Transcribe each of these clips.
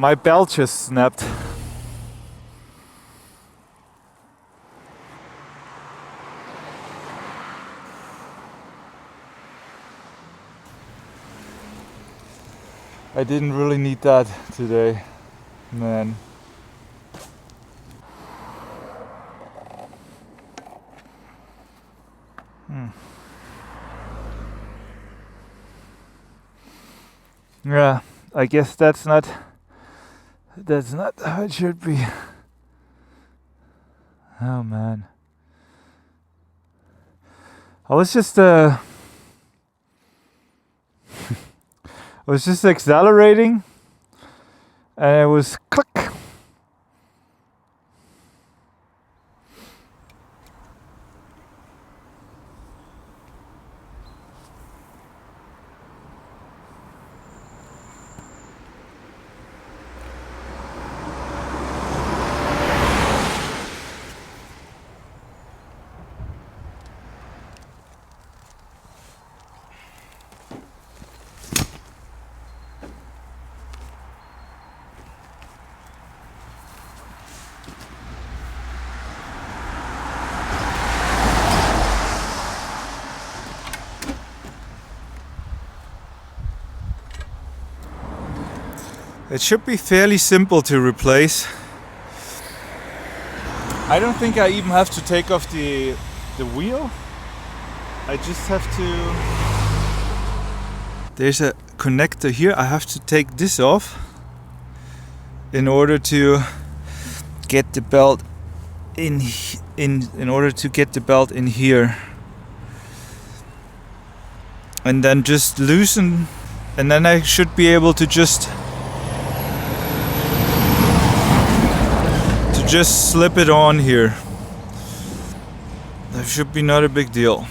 My belt just snapped. I didn't really need that today, man. Yeah, I guess that's not how it should be. Oh man. I was just accelerating and it was click. It should be fairly simple to replace. I don't think I even have to take off the wheel. I just have to... There's a connector here. I have to take this off in order to get the belt in order to get the belt in here. And then just loosen, and then I should be able to just slip it on here. That should be not a big deal.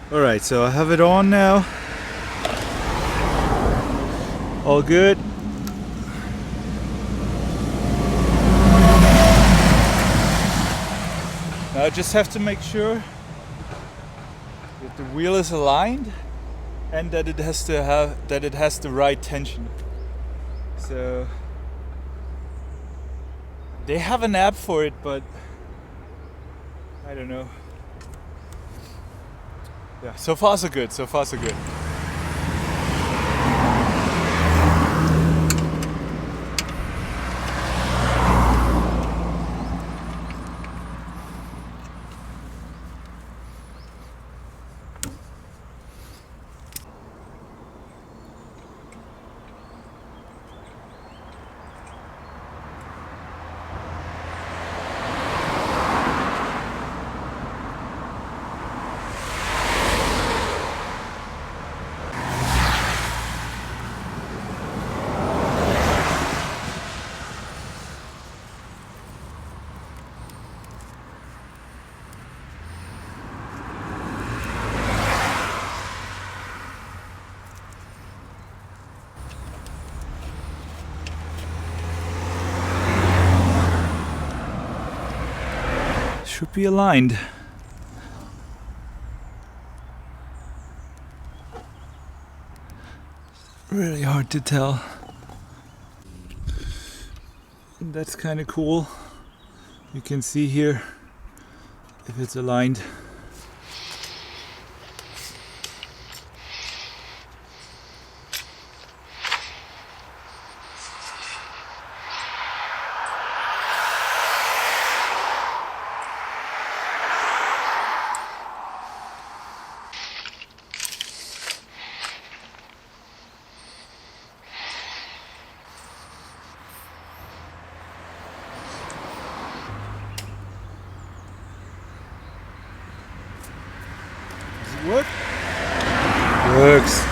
Alright, so I have it on now. All good. I just have to make sure that the wheel is aligned and that it has the right tension. So they have an app for it, but I don't know. Yeah, so far so good. Should be aligned. Really hard to tell. That's kind of cool. You can see here if it's aligned. Work? Works.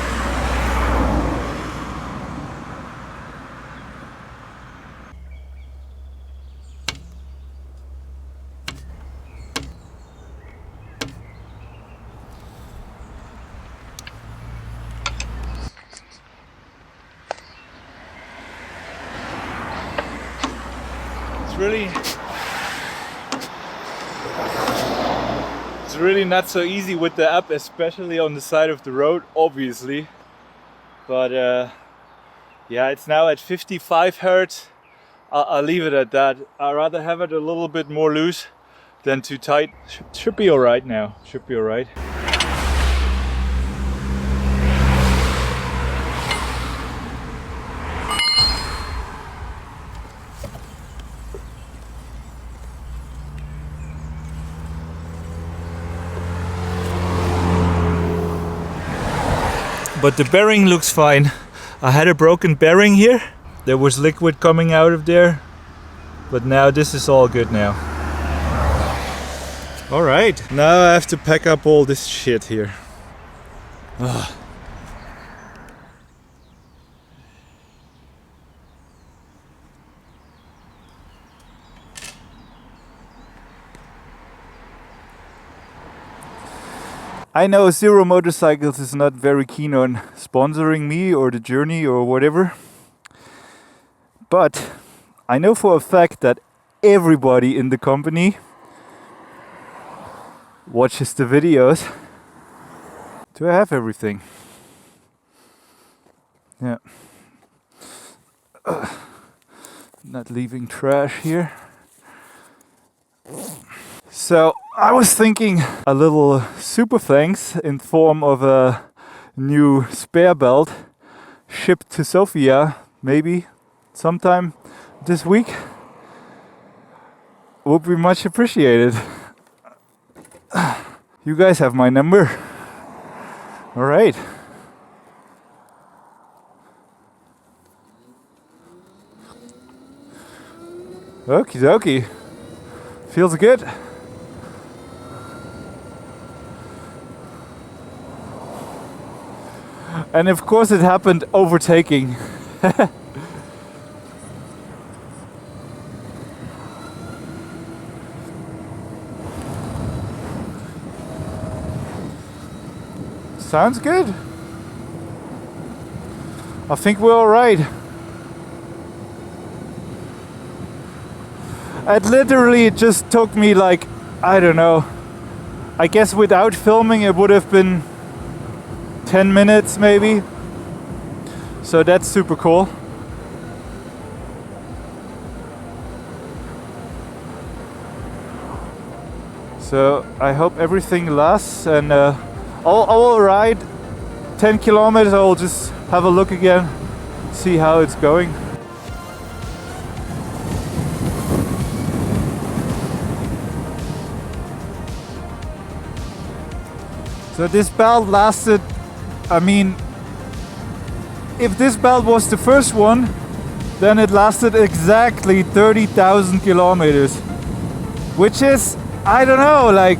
It's really not so easy with the app, especially on the side of the road, obviously. But yeah, it's now at 55 hertz. I'll leave it at that. I'd rather have it a little bit more loose than too tight. Should be alright now. Should be alright. But the bearing looks fine. I had a broken bearing here. There was liquid coming out of there. But now this is all good now. Alright, now I have to pack up all this shit here. Ugh. I know Zeromotorcycles is not very keen on sponsoring me or the journey or whatever. But I know for a fact that everybody in the company watches the videos. Do I have everything? Yeah. Not leaving trash here. So I was thinking a little super thanks in form of a new spare belt shipped to Sofia, maybe sometime this week, would be much appreciated. You guys have my number. All right. Okie dokie. Feels good. And of course it happened overtaking. Sounds good. I think we're all right. It literally just took me like I don't know. I guess without filming it would have been 10 minutes maybe. So that's super cool. So I hope everything lasts, and I'll ride 10 kilometers. I'll just have a look again, see how it's going. So this belt lasted, I mean, if this belt was the first one, then it lasted exactly 30,000 kilometers, which is, I don't know, like,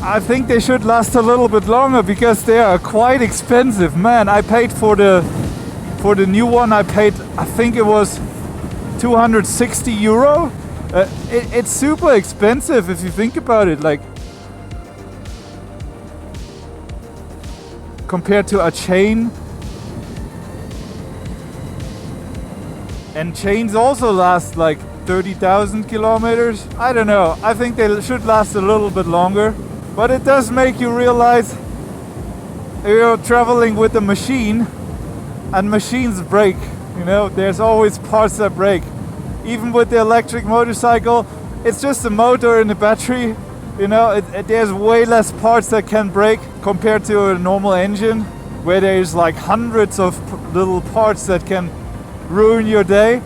I think they should last a little bit longer because they are quite expensive. Man, I paid for the new one, I think it was 260 euro. It's super expensive if you think about it, like, compared to a chain. And chains also last like 30,000 kilometers. I don't know, I think they should last a little bit longer. But it does make you realize you're traveling with a machine, and machines break, you know, there's always parts that break. Even with the electric motorcycle, it's just a motor and a battery. You know, there's way less parts that can break compared to a normal engine, where there's like hundreds of little parts that can ruin your day.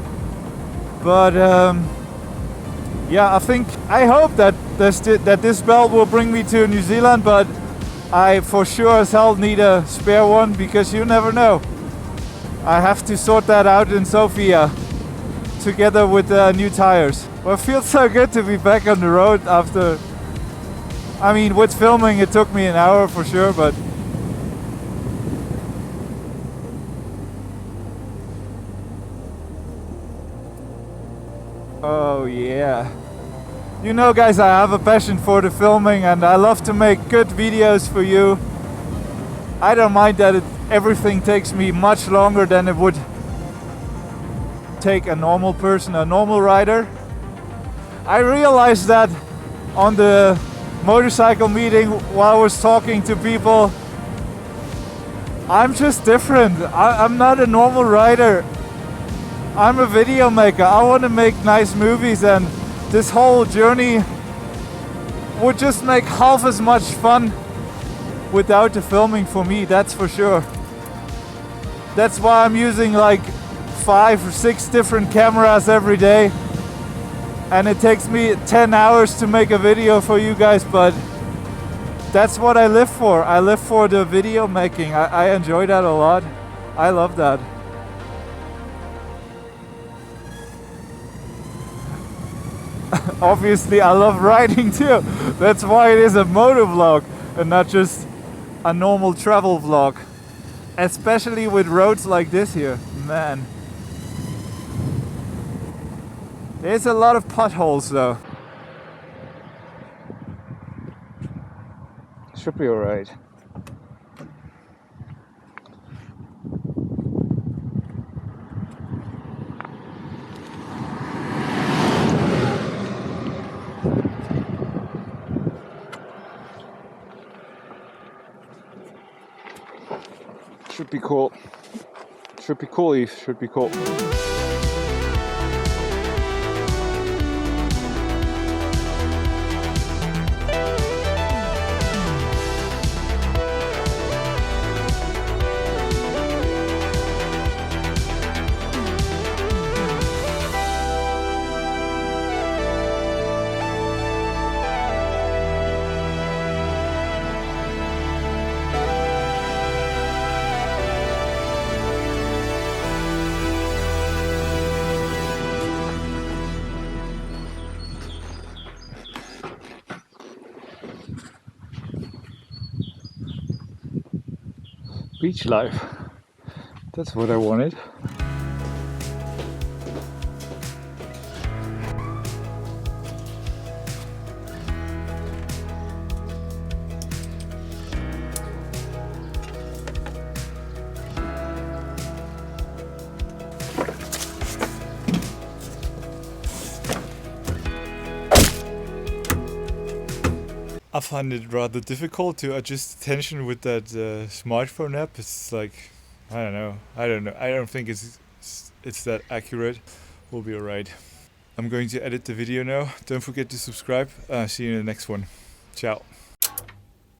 But yeah, I hope that this belt will bring me to New Zealand, but I for sure as hell need a spare one, because you never know. I have to sort that out in Sofia together with new tires. Well, it feels so good to be back on the road after, I mean, with filming it took me an hour for sure, but oh yeah. You know guys, I have a passion for the filming and I love to make good videos for you. I don't mind that everything takes me much longer than it would take a normal person, a normal rider. I realized that on the motorcycle meeting while I was talking to people. I'm just different. I'm not a normal rider. I'm a video maker. I want to make nice movies, and this whole journey would just make half as much fun without the filming for me, that's for sure. That's why I'm using like 5 or 6 different cameras every day. And it takes me 10 hours to make a video for you guys, but that's what I live for. I live for the video making. I enjoy that a lot. I love that. Obviously, I love riding too. That's why it is a moto vlog and not just a normal travel vlog. Especially with roads like this here, man. There's a lot of potholes though. Should be alright. Should be cool. Should be cool, Eve. Should be cool. Beach life. That's what I wanted. I find it rather difficult to adjust the tension with that smartphone app. It's like, I don't know. I don't think it's that accurate. We'll be alright. I'm going to edit the video now. Don't forget to subscribe. See you in the next one. Ciao.